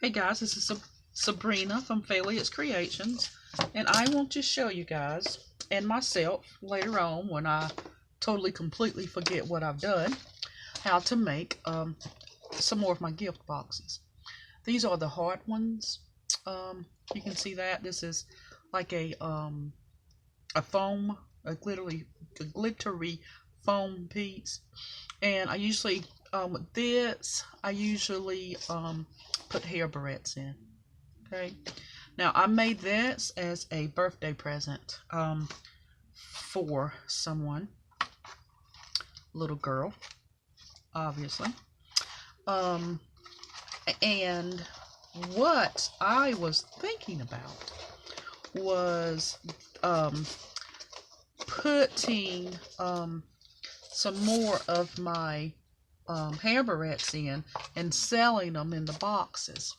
Hey guys, this is Sabrina from Phalius Creations, and I want to show you guys and myself later on when I totally completely forget what I've done, how to make some more of my gift boxes. These are the hard ones. You can see that this is like a foam, a glittery foam piece, and I usually with this I usually put hair barrettes in. Okay, now I made this as a birthday present for someone, little girl, obviously. Um, and what I was thinking about was putting some more of my hair barrettes in and selling them in the boxes.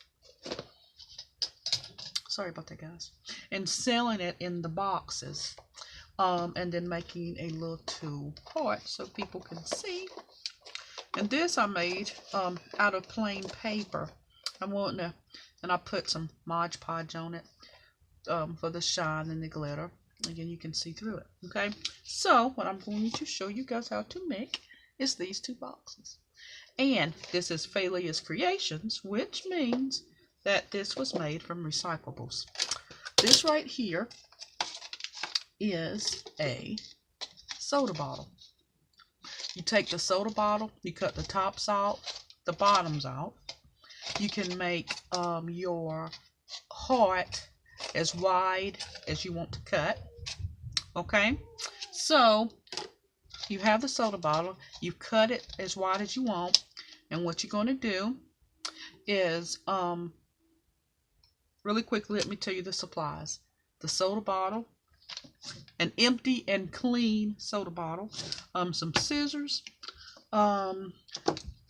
Sorry about that, guys. And selling it in the boxes. And then making a little part so people can see. And this I made out of plain paper. And I put some Mod Podge on it for the shine and the glitter. Again, you can see through it. Okay, so what I'm going to show you guys how to make is these two boxes. And this is Phalius Creations, which means that this was made from recyclables. This right here is a soda bottle. You take the soda bottle, you cut the tops out, the bottoms out. You can make your heart as wide as you want to cut. Okay, so you have the soda bottle, you cut it as wide as you want, and what you're going to do is really quickly, let me tell you the supplies. The soda bottle, an empty and clean soda bottle, some scissors. I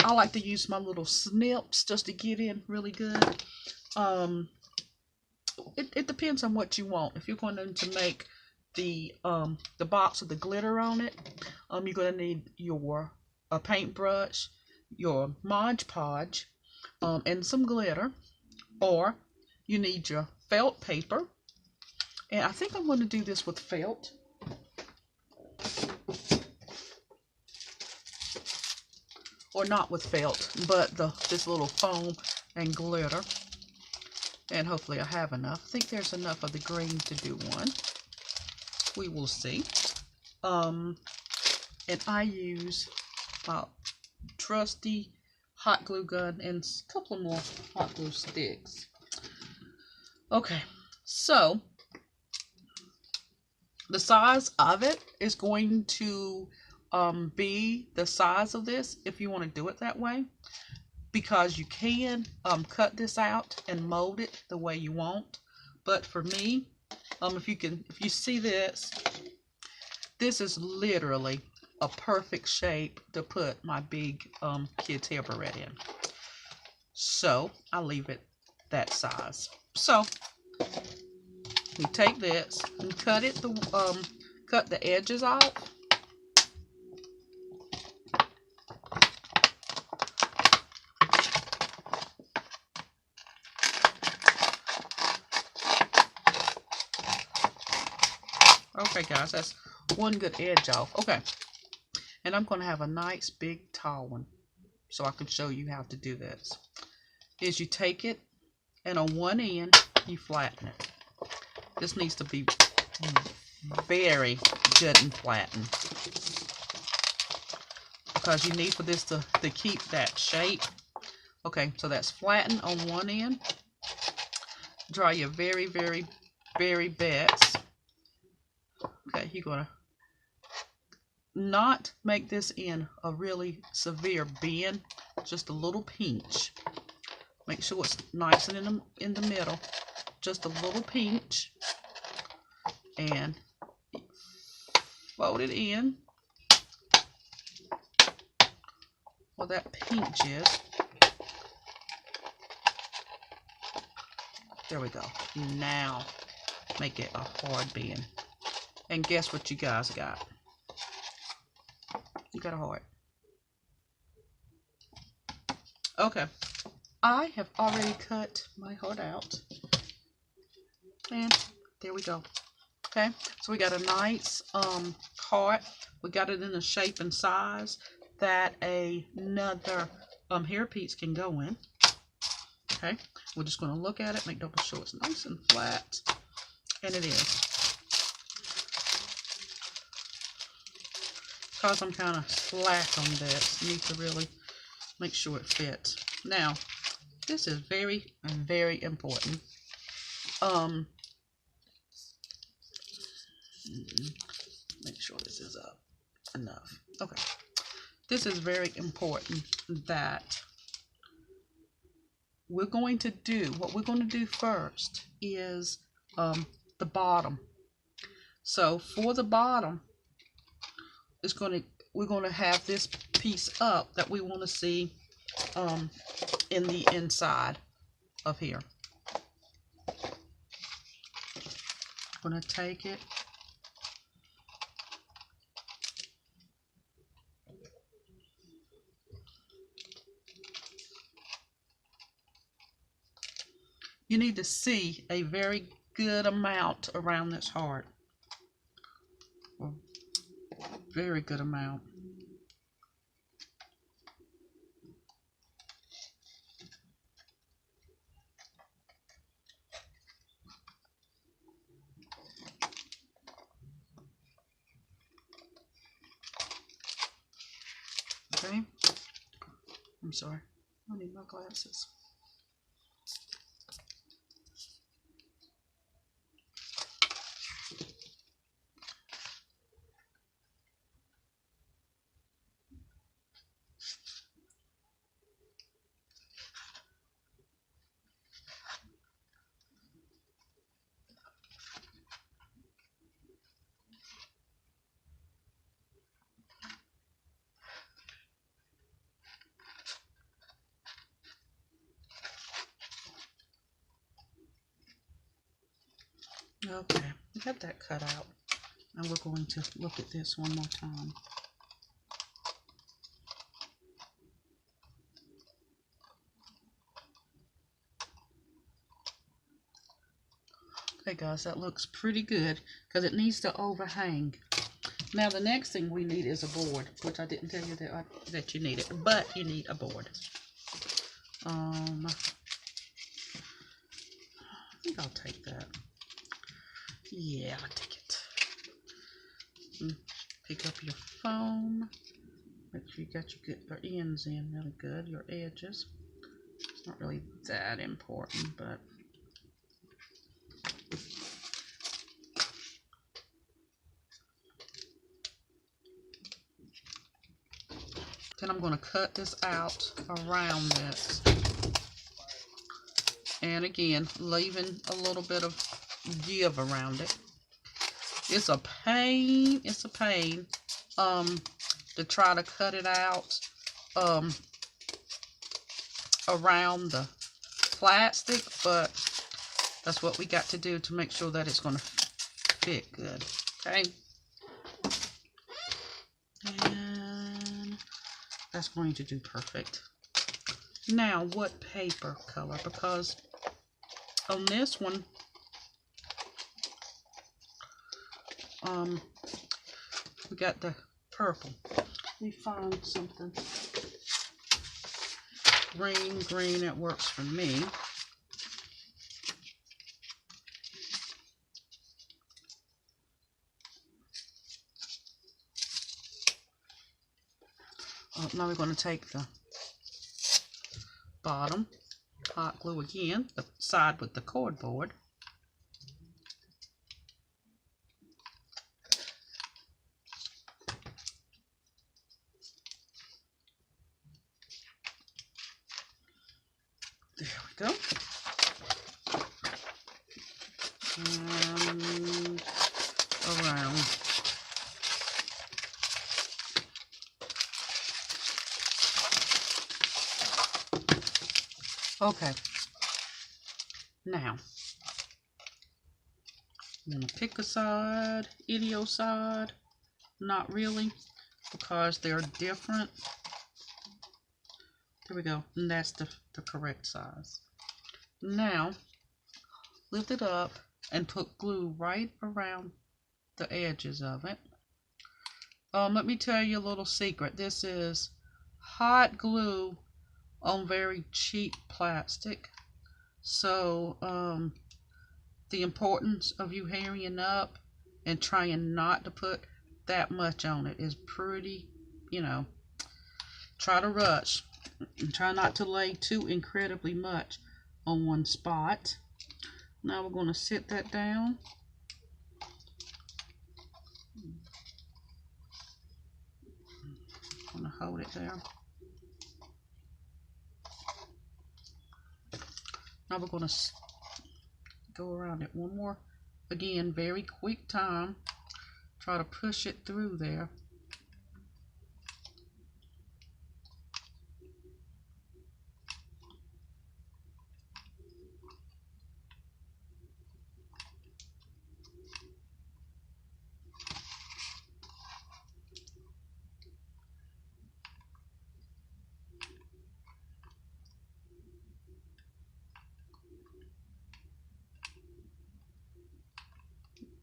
like to use my little snips just to get in really good. It depends on what you want. If you're going to make the box with the glitter on it, you're going to need your paintbrush, your Mod Podge, and some glitter, or you need your felt paper. And I think I'm going to do this with felt. Or not with felt, but this little foam and glitter. And hopefully I have enough. I think there's enough of the green to do one. We will see. And I use my trusty hot glue gun and a couple of more hot glue sticks. Okay, so the size of it is going to be the size of this if you want to do it that way, because you can cut this out and mold it the way you want. But for me, if you see this is literally a perfect shape to put my big kid's hair barrette in. So I leave it that size. So you take this and cut the edges off. Okay, guys, that's one good edge off. Okay, and I'm going to have a nice big tall one so I can show you how to do this. Is you take it and on one end you flatten it. This needs to be very good and flattened, because you need for this to keep that shape. Okay, so that's flattened on one end. Try your very, very, very best. Okay, you're going to not make this in a really severe bend, just a little pinch. Make sure it's nice and in the middle. Just a little pinch. And fold it in where that pinch is. There we go. Now make it a hard bend. And guess what you guys got? You got a heart. Okay. I have already cut my heart out. And there we go. Okay, so we got a nice heart. We got it in a shape and size that another hairpiece can go in. Okay, we're just going to look at it, make double sure it's nice and flat. And it is. Because I'm kind of slack on this, you need to really make sure it fits. Now, this is very, very important. Make sure this is up enough. Okay. This is very important that we're going to do, what we're going to do first is the bottom. So for the bottom, we're going to have this piece up that we want to see in the inside of here. I'm going to take it. You need to see a very good amount around this heart. A very good amount. Okay. I'm sorry. I need my glasses. Okay, we got that cut out. And we're going to look at this one more time. Okay guys, that looks pretty good because it needs to overhang. Now the next thing we need is a board, which I didn't tell you that you need it, but you need a board. I think I'll take that. Yeah, I'll take it. Pick up your foam. Make sure you got your ends in really good, your edges. It's not really that important, but then I'm going to cut this out around this. And again, leaving a little bit of give around it. It's a pain to try to cut it out around the plastic, but that's what we got to do to make sure that it's going to fit good. Okay, and that's going to do perfect. Now, what paper color? Because on this one, we got the purple. Let me find something. Green, it works for me. Now we're going to take the bottom, hot glue again, the side with the cardboard. There we go. And around. Okay. Now, I'm going to pick a side, idio side. Not really, because they're different. Here we go. And that's the correct size. Now, lift it up and put glue right around the edges of it. Let me tell you a little secret. This is hot glue on very cheap plastic. So, the importance of you hurrying up and trying not to put that much on it is pretty, try to rush and try not to lay too incredibly much on one spot. Now we're going to sit that down. I'm going to hold it there. Now we're going to go around it one more. Again, very quick time. Try to push it through there.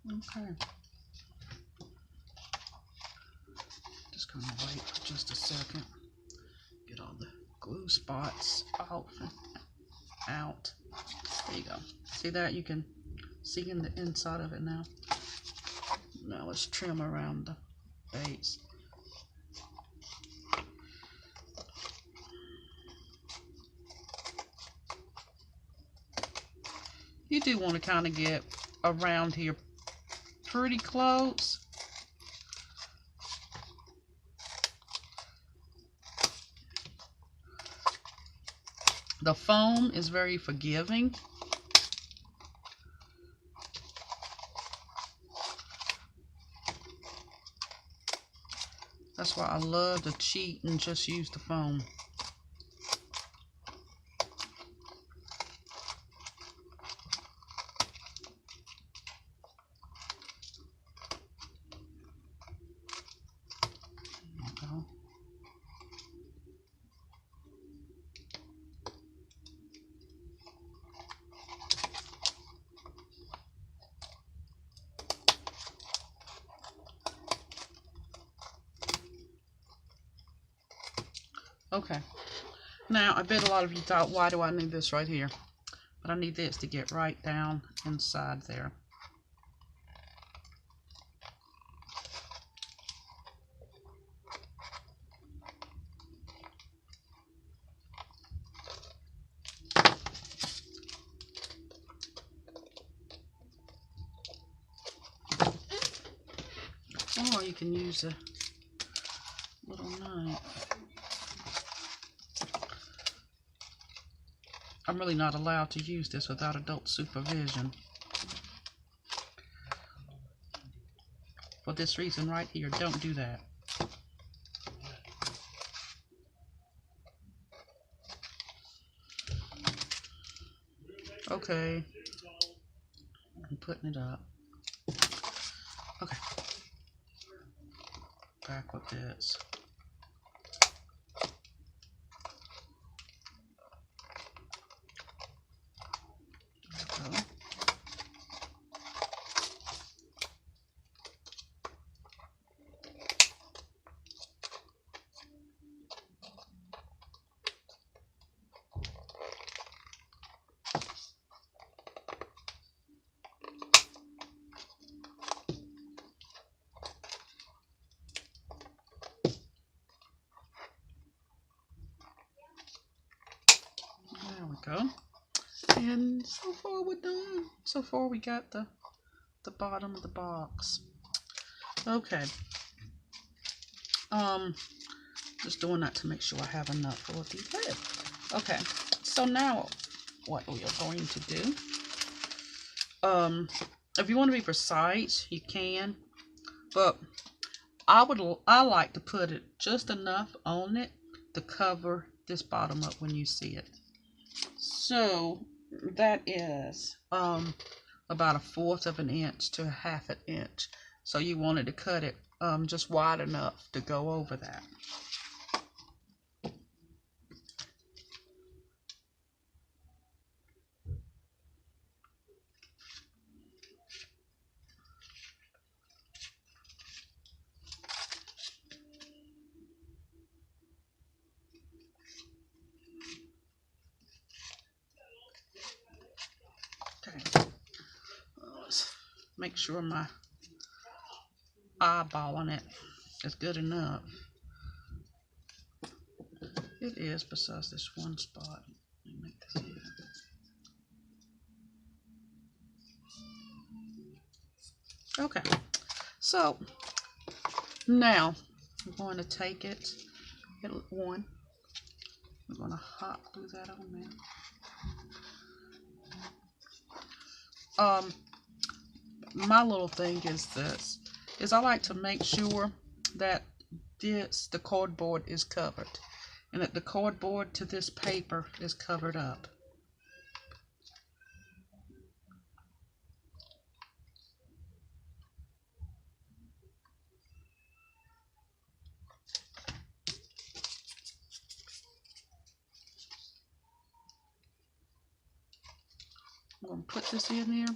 Okay. Just gonna wait for just a second. Get all the glue spots off and out. There you go. See that? You can see in the inside of it now. Now let's trim around the base. You do want to kind of get around here pretty close. The foam is very forgiving. That's why I love to cheat and just use the foam. Okay, now I bet a lot of you thought, why do I need this right here? But I need this to get right down inside there. Or you can use a little knife. I'm really not allowed to use this without adult supervision. For this reason right here, don't do that. Okay. I'm putting it up. Okay. Back with this. Go. And so far we're done. So far we got the bottom of the box. Okay. Just doing that to make sure I have enough for the lid. Okay. So now what we are going to do. If you want to be precise, you can. But I like to put it just enough on it to cover this bottom up when you see it. So that is about 1/4 of an inch to 1/2 an inch. So you wanted to cut it just wide enough to go over that. make sure my eyeball on it is good enough. It is, besides this one spot. Let me make this even. Okay, so now I'm going to take it at one. I'm going to hot glue that on there. My little thing is this, is I like to make sure that the cardboard is covered and that the cardboard to this paper is covered up. I'm going to put this in there.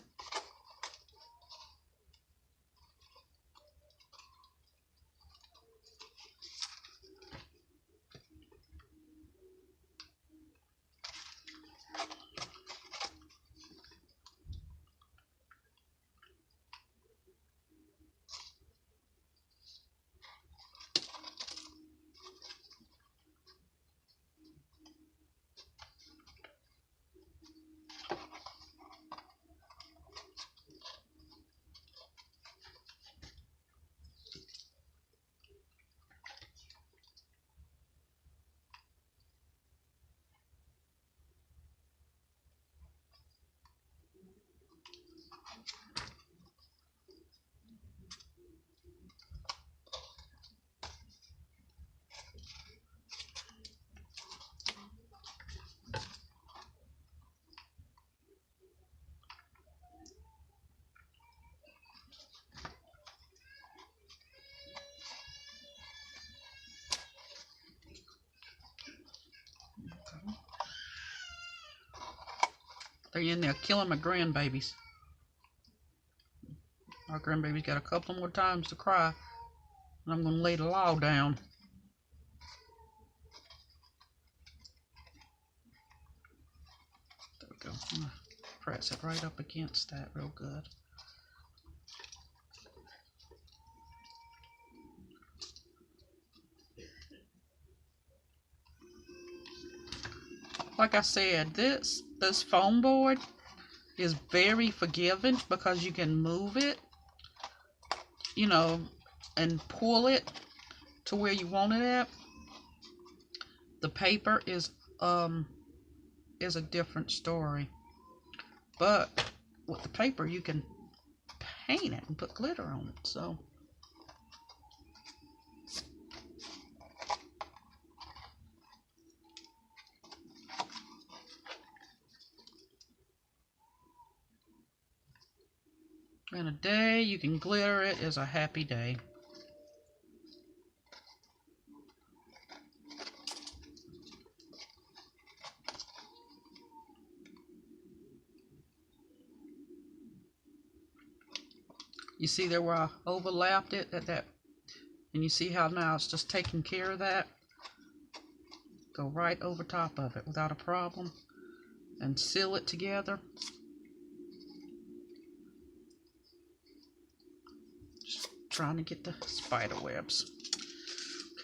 They're in there killing my grandbabies. Our grandbaby's got a couple more times to cry, and I'm going to lay the law down. There we go. I'm going to press it right up against that real good. Like I said, this foam board is very forgiving because you can move it, you know, and pull it to where you want it at. The paper is a different story. But with the paper you can paint it and put glitter on it. So and a day you can glitter it is a happy day. You see there where I overlapped it at that, and you see how now it's just taking care of that. Go right over top of it without a problem and seal it together. Just trying to get the spider webs.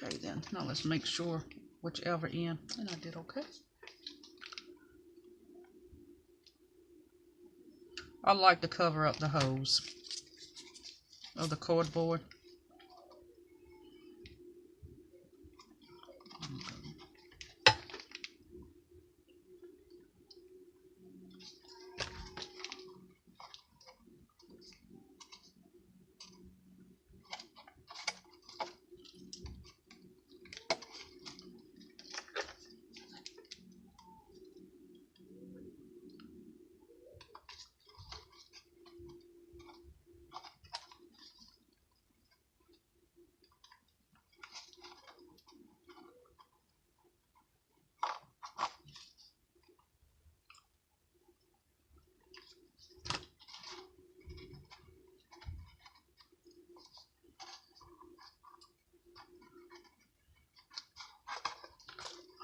Okay then, now let's make sure whichever end, and I did okay. I like to cover up the holes of the cardboard.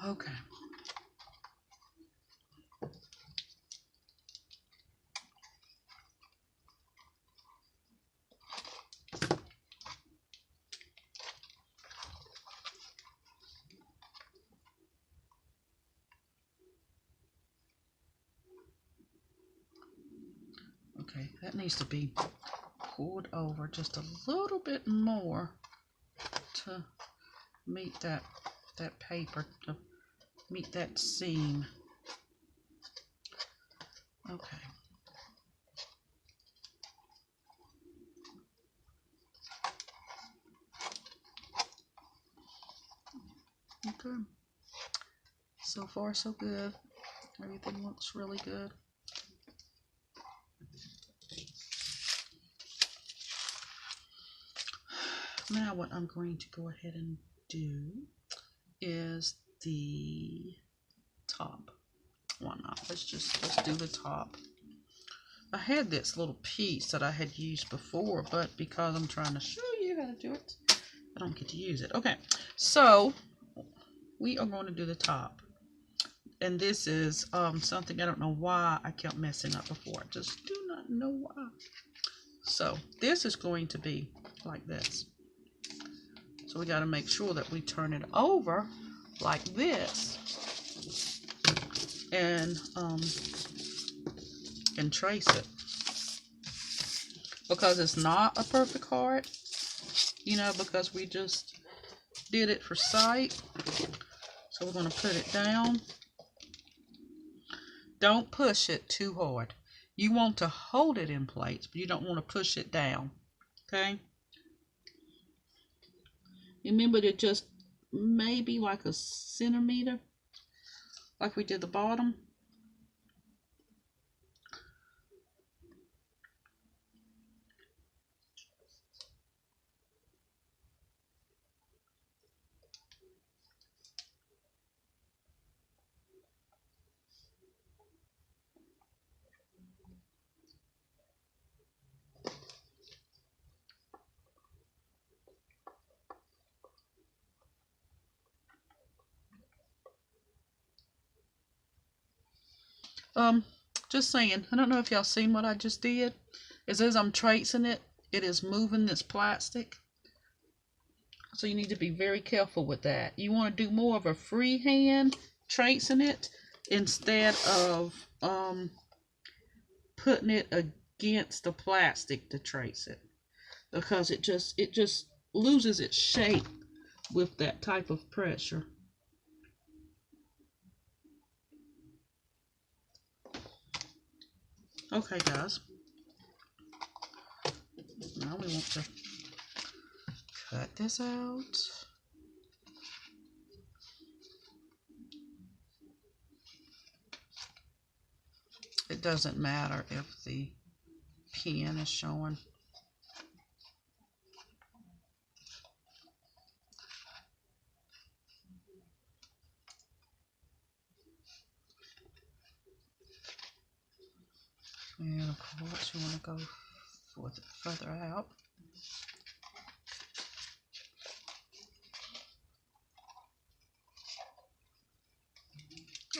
Okay. Okay, that needs to be pulled over just a little bit more to meet that paper, to meet that seam. Okay. Okay. So far, so good. Everything looks really good. Now what I'm going to go ahead and do is the top. Why not? Let's do the top. I had this little piece that I had used before, but because I'm trying to show you how to do it, I don't get to use it. Okay, so we are going to do the top. And this is something I don't know why I kept messing up before. I just do not know why. So this is going to be like this. So we got to make sure that we turn it over like this and trace it, because it's not a perfect heart, you know, because we just did it for sight. So we're going to put it down. Don't push it too hard. You want to hold it in place, but you don't want to push it down. Okay? Remember to just maybe like a centimeter, like we did the bottom. Just saying, I don't know if y'all seen what I just did. As I'm tracing it, it is moving this plastic. So you need to be very careful with that. You want to do more of a freehand tracing it instead of putting it against the plastic to trace it, because it just loses its shape with that type of pressure. Okay, guys. Now we want to cut this out. It doesn't matter if the pen is showing. And of course you want to go further out.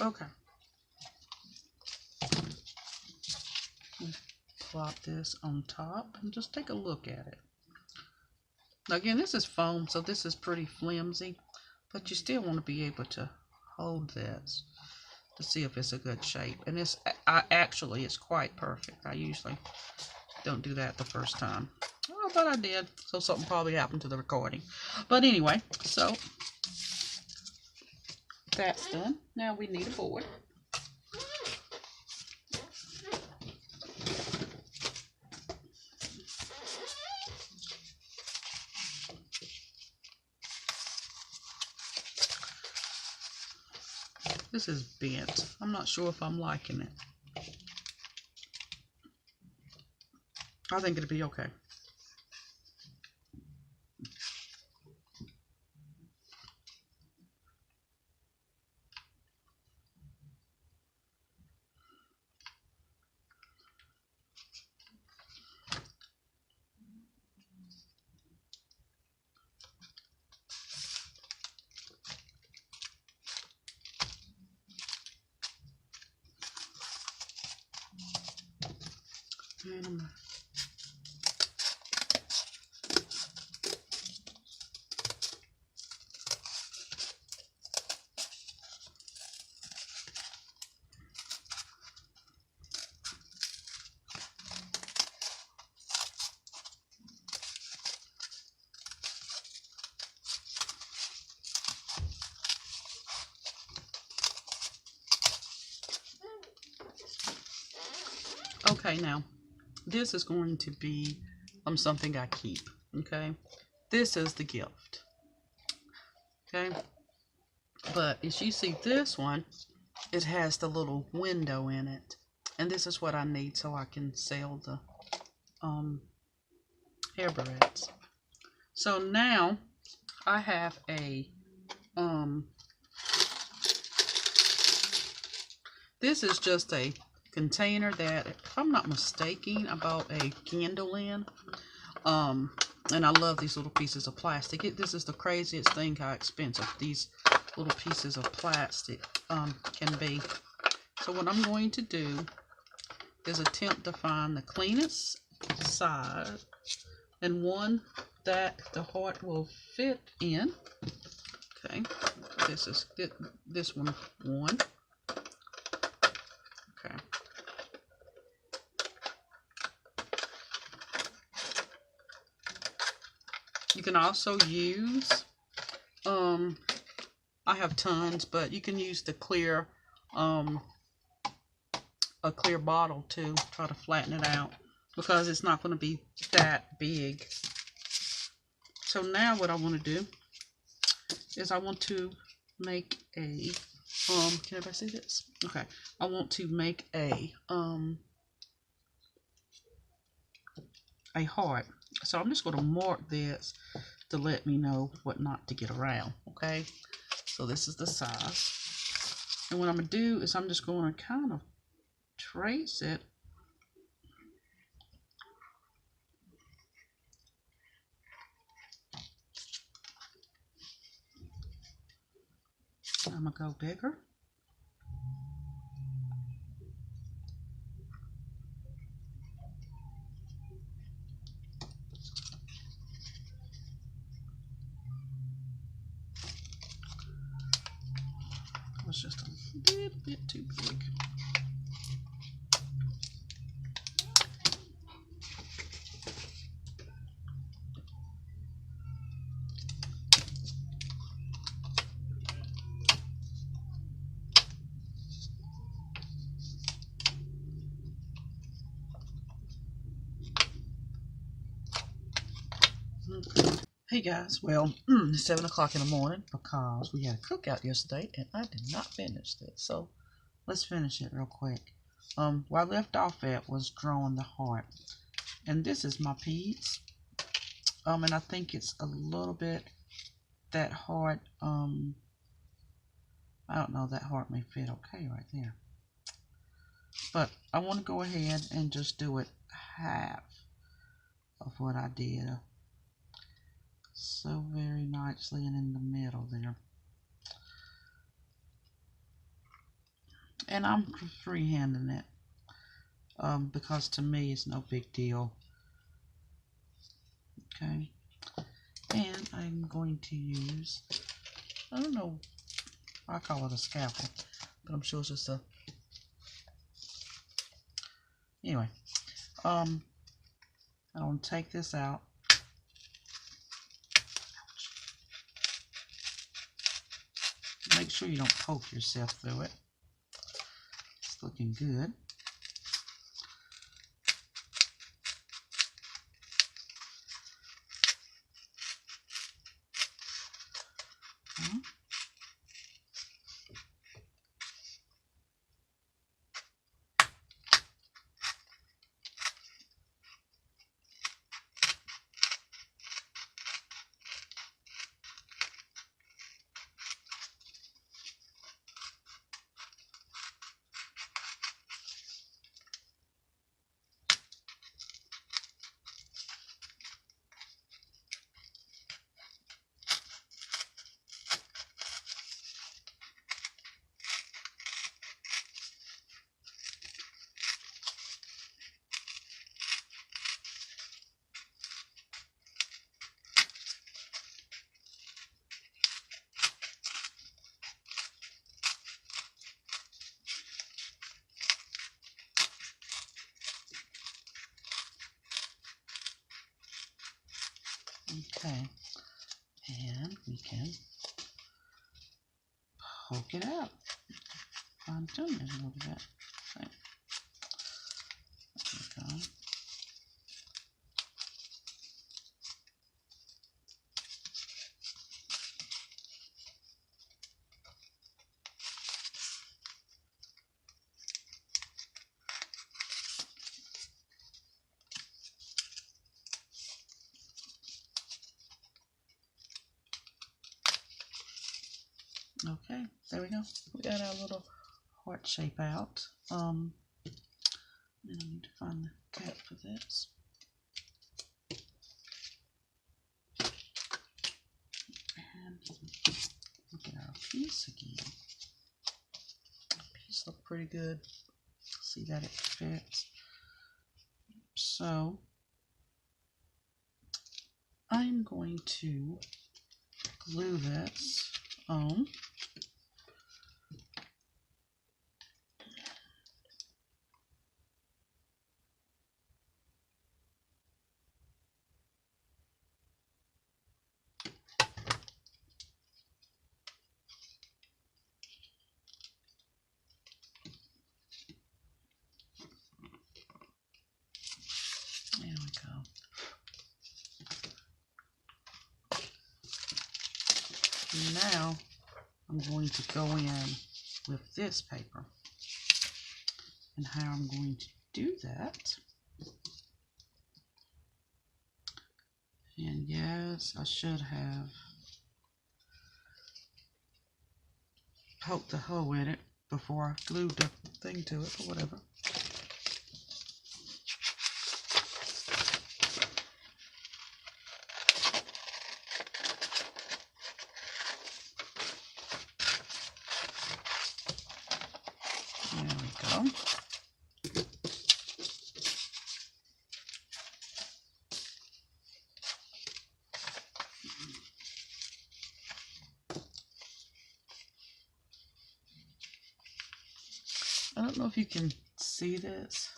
Okay. Plop this on top and just take a look at it. Now again, this is foam, so this is pretty flimsy, but you still want to be able to hold this to see if it's a good shape. And actually it's quite perfect. I usually don't do that the first time. Oh, but I did, so something probably happened to the recording. But anyway, so that's done. Now we need a board. This is bent. I'm not sure if I'm liking it. I think it'll be okay. And Okay, now this is going to be something I keep. Okay, this is the gift. Okay, but as you see, this one, it has the little window in it, and this is what I need so I can sell the hair barrettes. So now I have a this is just a container that, if I'm not mistaken, I bought a candle in. And I love these little pieces of plastic. This is the craziest thing how expensive these little pieces of plastic can be. So what I'm going to do is attempt to find the cleanest side and one that the heart will fit in. Okay, this is this one. Okay. You can also use, I have tons, but you can use the clear, a clear bottle to try to flatten it out because it's not going to be that big. So now what I want to do is I want to make a, can everybody see this? Okay. I want to make a heart. So I'm just going to mark this to let me know what not to get around. Okay. So this is the size. And what I'm going to do is I'm just going to kind of trace it. I'm going to go bigger. It was just a little bit too big. Hey guys, well, it's 7 o'clock in the morning because we had a cookout yesterday and I did not finish this. So let's finish it real quick. Where I left off at was drawing the heart. And this is my piece. And I think it's a little bit, that heart, I don't know, that heart may fit okay right there. But I want to go ahead and just do it half of what I did. So very nicely and in the middle there. And I'm freehanding it because to me it's no big deal. Okay, and I'm going to use, I don't know, I call it a scalpel, but I'm sure it's just a, anyway, I'm going to take this out. Make sure you don't poke yourself through it. It's looking good. Okay, and we can poke it out, fine tune it a little bit. Okay. go. Okay, there we go. We got our little heart shape out. And I need to find the cap for this. And look at our piece again. The piece looks pretty good. See that it fits. So I'm going to glue this on. There we go. Now I'm going to go in with this paper. And how I'm going to do that. And yes, I should have poked the hole in it before I glued the thing to it, or whatever. There we go. I don't know if you can see this,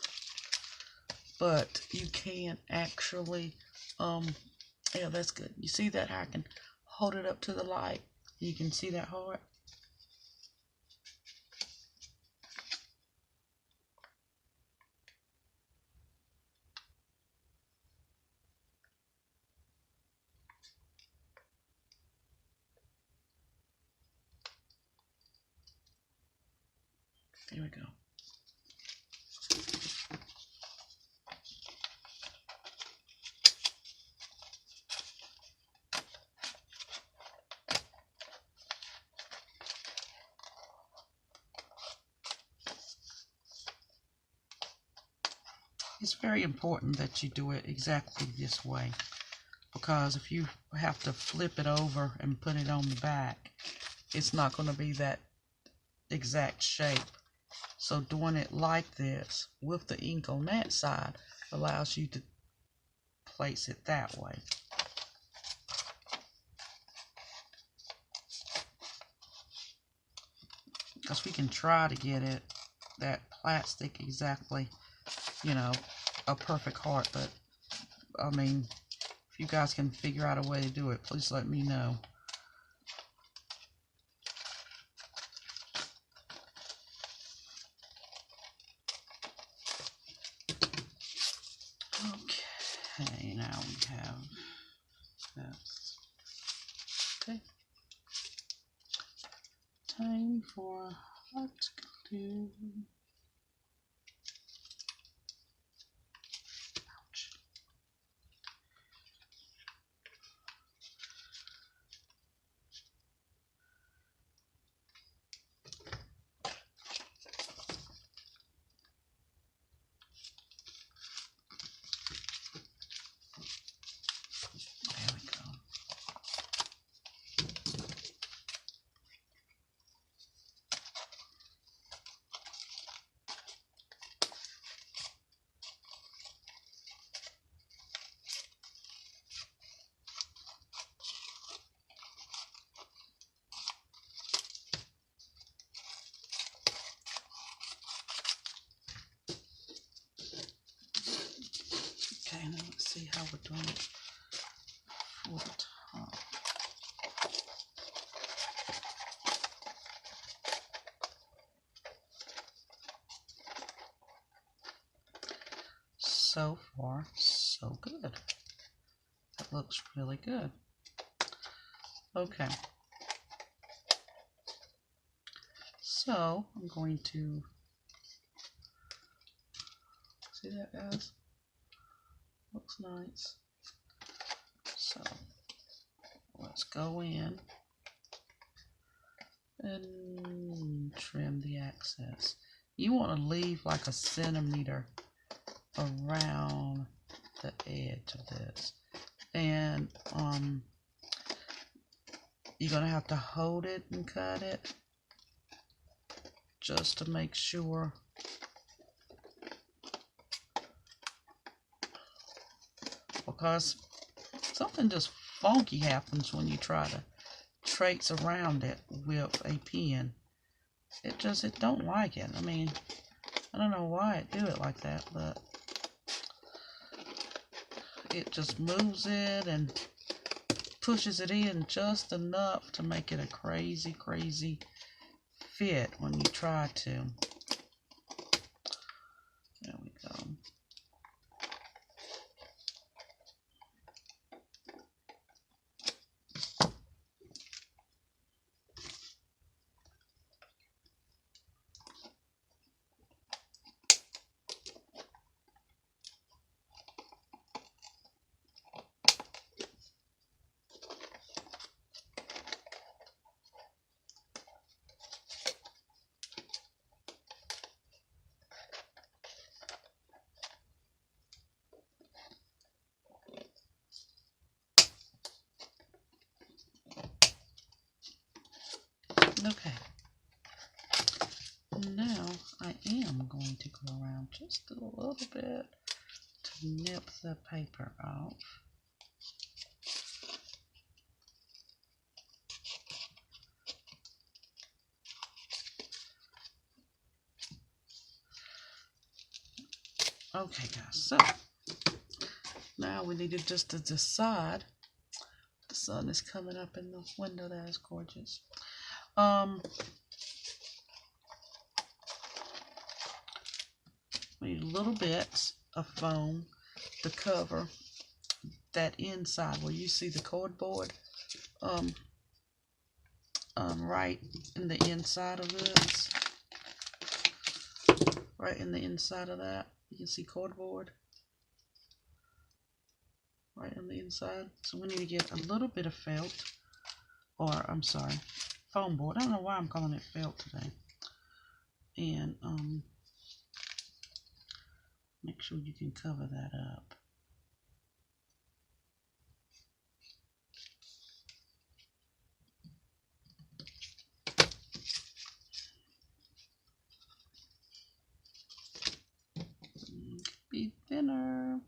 but you can actually, yeah, that's good. You see that? How I can hold it up to the light. You can see that heart. There we go. It's very important that you do it exactly this way, because if you have to flip it over and put it on the back, it's not going to be that exact shape. So doing it like this with the ink on that side allows you to place it that way. Because we can try to get it, that plastic, exactly, you know, a perfect heart, but I mean, if you guys can figure out a way to do it, please let me know. Okay, now we have this. Okay. Time for hot glue. Ouch. There we go. Okay, now let's see how we're doing it for the top. So far, so good. That looks really good. Okay. So, I'm going to, see that, guys? Looks nice. So, let's go in and trim the excess. You want to leave like a centimeter around the edge of this. And you're going to have to hold it and cut it just to make sure. Because something just funky happens when you try to trace around it with a pen. It don't like it. I mean, I don't know why it do it like that, but it just moves it and pushes it in just enough to make it a crazy, crazy fit when you try to. There we go. Okay. Now I am going to go around just a little bit to nip the paper off. Okay, guys, so now we need to just to decide. The sun is coming up in the window. That is gorgeous. We need little bits of foam to cover that inside where you see the cardboard. Right in the inside of this. Right in the inside of that, you can see cardboard. Right on the inside. So we need to get a little bit of felt, or I'm sorry, foam board. I don't know why I'm calling it felt today. And make sure you can cover that up. Be thinner.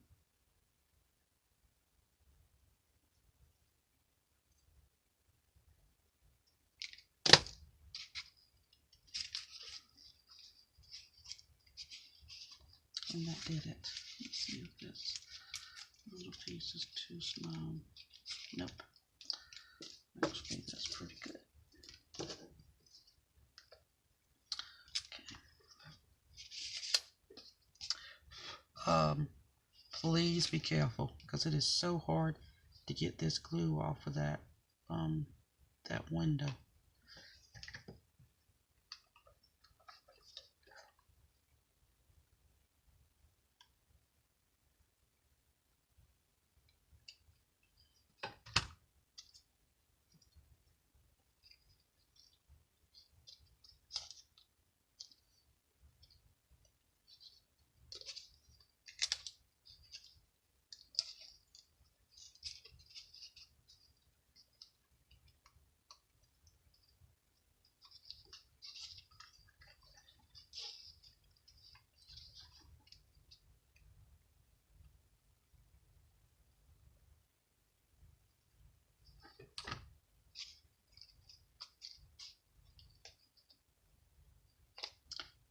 And that did it. Let's see if this little piece is too small. Nope. Actually, that's pretty good. Okay. Please be careful because it is so hard to get this glue off of that window.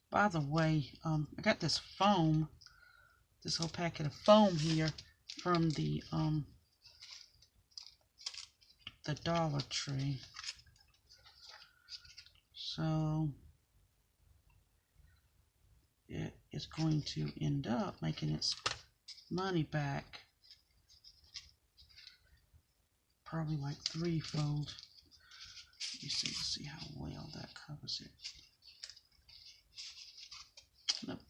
By the way, I got this foam, this whole packet of foam here from the Dollar Tree. So it is going to end up making it money back. Probably like threefold. You see how well that covers it. Nope.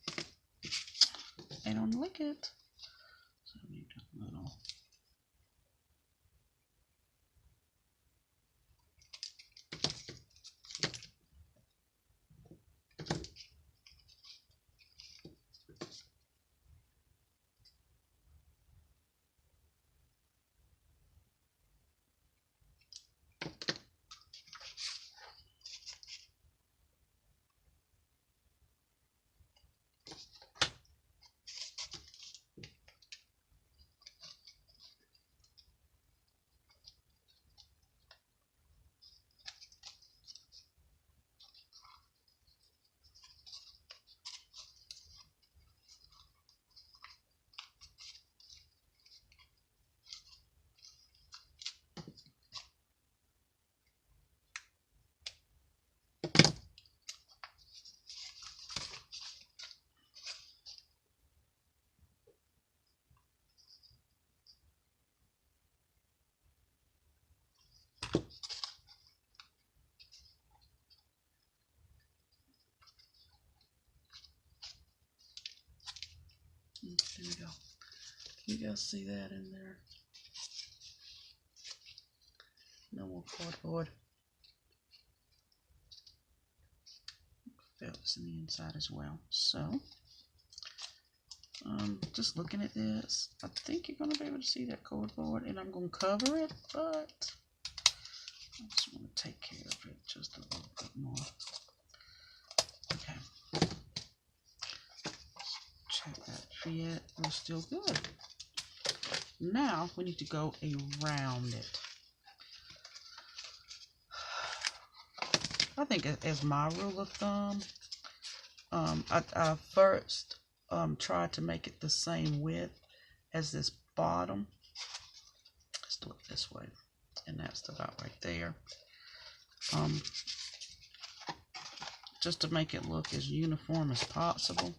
They don't like it. So I need a little. There we go. You guys see that in there? No more cardboard. Felts in the inside as well. So, just looking at this, I think you're going to be able to see that cardboard, and I'm going to cover it, but I just want to take care of it just a little bit more. Okay. Check that fit. We're still good. Now we need to go around it. I think as my rule of thumb, I first tried to make it the same width as this bottom. Let's do it this way, and that's about right there. Just to make it look as uniform as possible.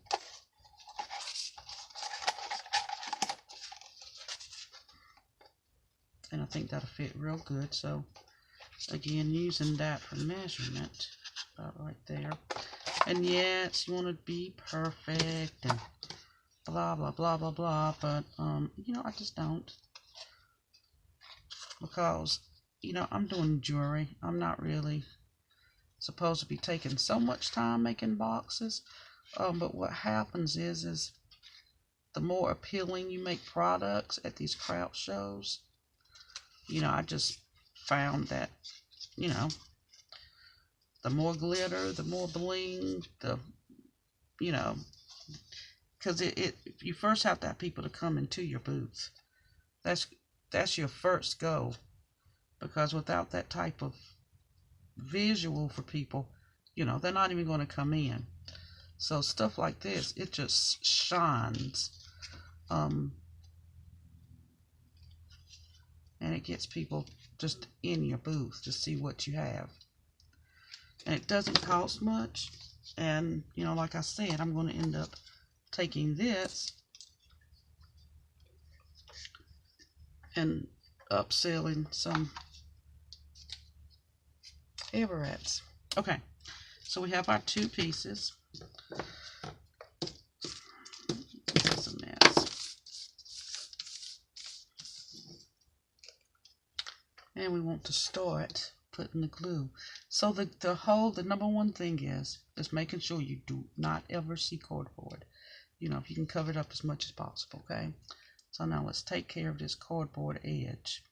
And I think that'll fit real good. So again, using that for measurement, about right there. And yes, you want to be perfect and blah blah blah blah blah, but you know, I just don't, because you know, I'm doing jewelry. I'm not really supposed to be taking so much time making boxes, but what happens is the more appealing you make products at these craft shows, you know, I just found that, you know, the more glitter, the more bling, the, you know, because you first have to have people to come into your booth. That's your first goal, because without that type of visual for people, you know, they're not even going to come in. So stuff like this, it just shines, and it gets people just in your booth to see what you have. And it doesn't cost much, and you know, like I said, I'm going to end up taking this and upselling some Everett's. Okay, so we have our two pieces. This is a mess. And we want to start putting the glue. So the number one thing is making sure you do not ever see cardboard. You know, if you can cover it up as much as possible, okay? So now let's take care of this cardboard edge.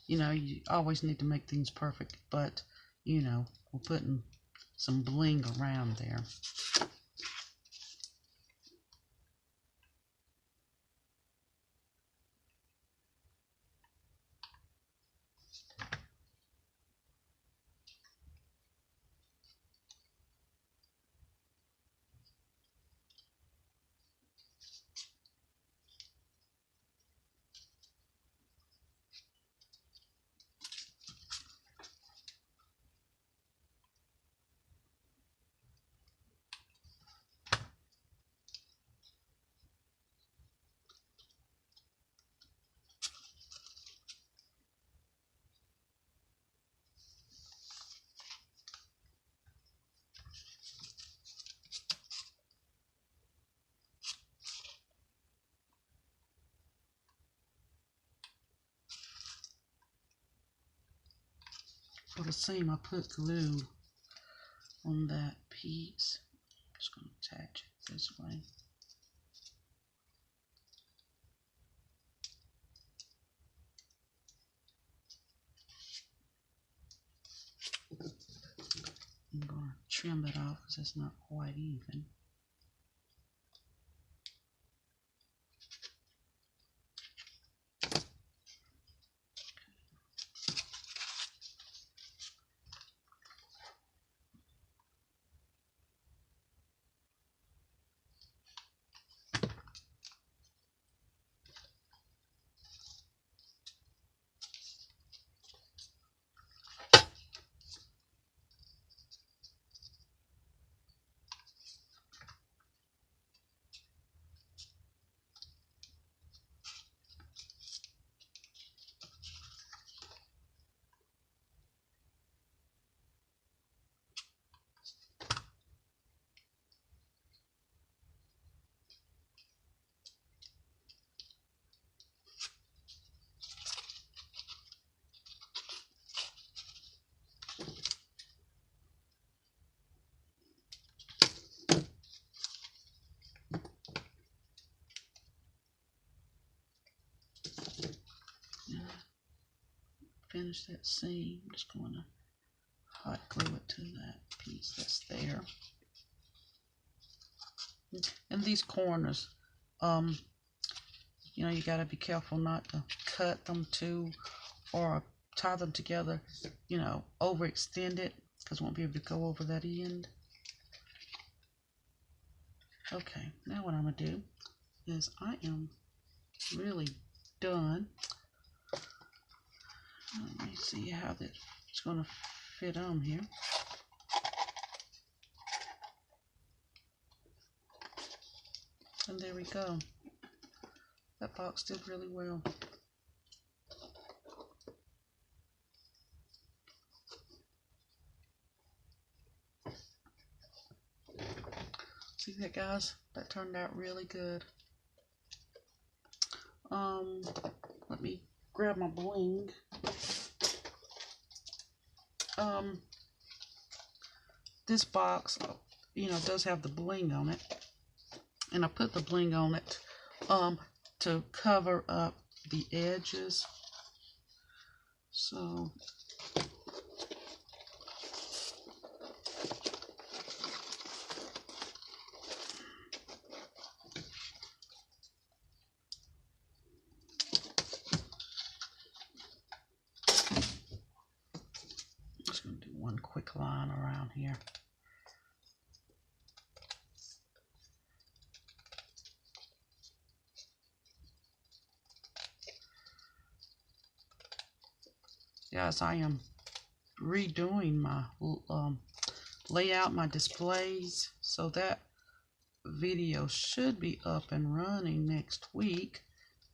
You know, you always need to make things perfect, but you know, we're putting some bling around there. For the seam, I put glue on that piece. I'm just going to attach it this way. I'm going to trim it off because it's not quite even. Finish that seam. I'm just going to hot glue it to that piece that's there. And these corners, you know, you got to be careful not to cut them too or tie them together, you know, overextend it because I won't be able to go over that end. Okay, now what I'm going to do is I am really done. Let me see how that's going to fit on here. And there we go. That box did really well. See that, guys? That turned out really good. Let me grab my bling. This box, you know, does have the bling on it, and I put the bling on it to cover up the edges. So I'm just going to do one quick line around here. Guys, I am redoing my layout, my displays, so that video should be up and running next week.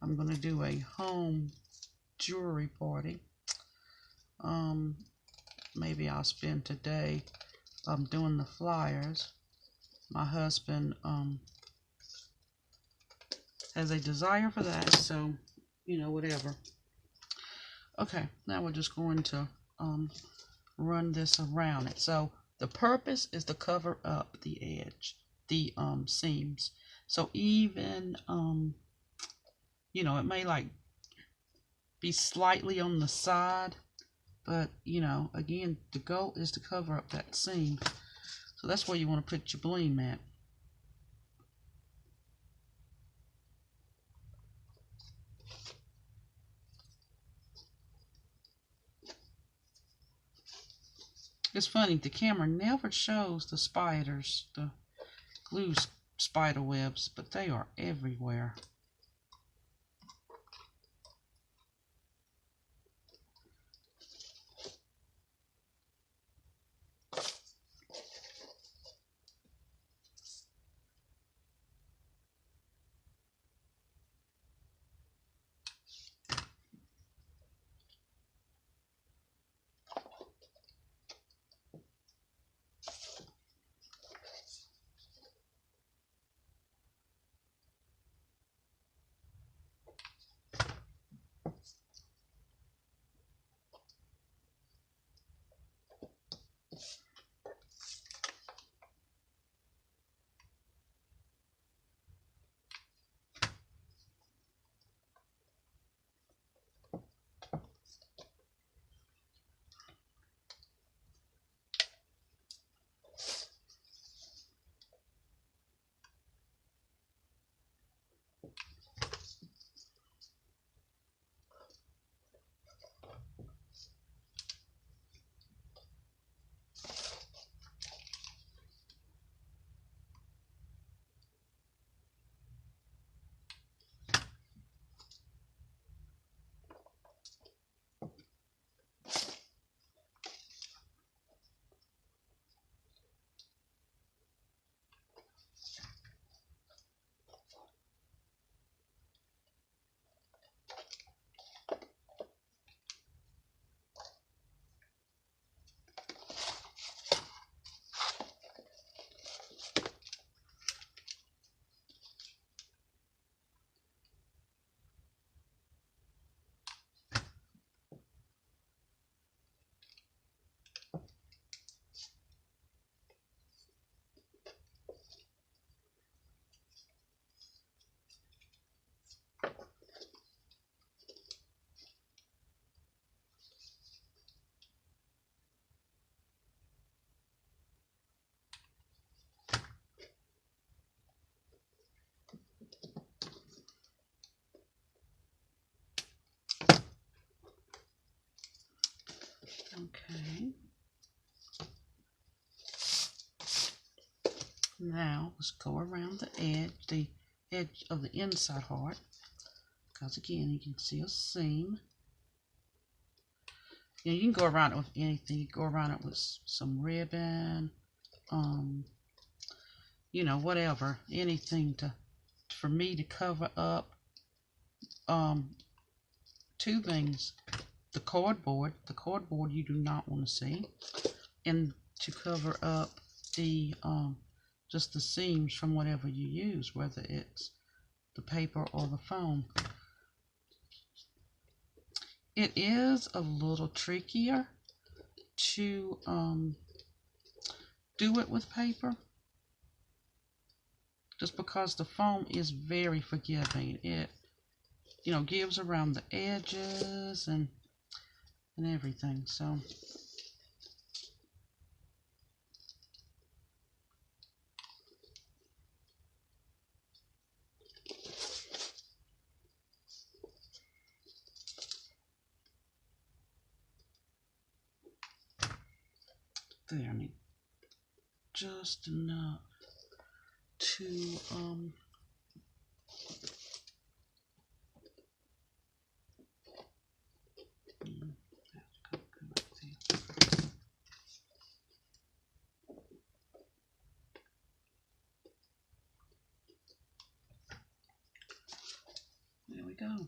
I'm going to do a home jewelry party. Maybe I'll spend today doing the flyers. My husband has a desire for that, so you know, whatever. Okay, now we're just going to run this around it. So the purpose is to cover up the edge, the seams. So even you know, it may like be slightly on the side, but you know, again, the goal is to cover up that seam. So that's where you want to put your bling mat. It's funny, the camera never shows the spiders, the glue spider webs, but they are everywhere. Okay. Now let's go around the edge of the inside heart, because again you can see a seam. You know, you can go around it with anything. You can go around it with some ribbon, you know, whatever, anything for me to cover up two things: the cardboard you do not want to see, and to cover up the just the seams from whatever you use, whether it's the paper or the foam. It is a little trickier to do it with paper, just because the foam is very forgiving. It, you know, gives around the edges and everything. So there, I need just enough to there we go.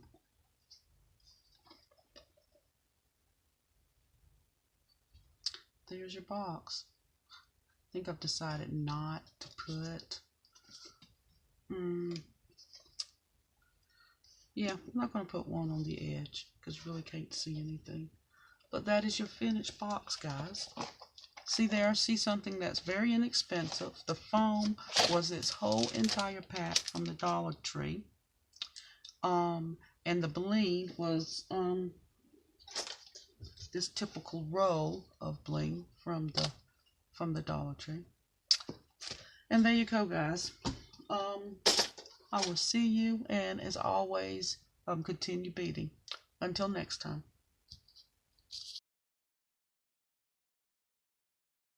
There's your box. I think I've decided not to put yeah, I'm not going to put one on the edge because you really can't see anything. But that is your finished box, guys. See there, see something that's very inexpensive. The foam was its whole entire pack from the Dollar Tree. And the bling was this typical roll of bling from the Dollar Tree. And there you go, guys. I will see you, and as always, continue beating. Until next time.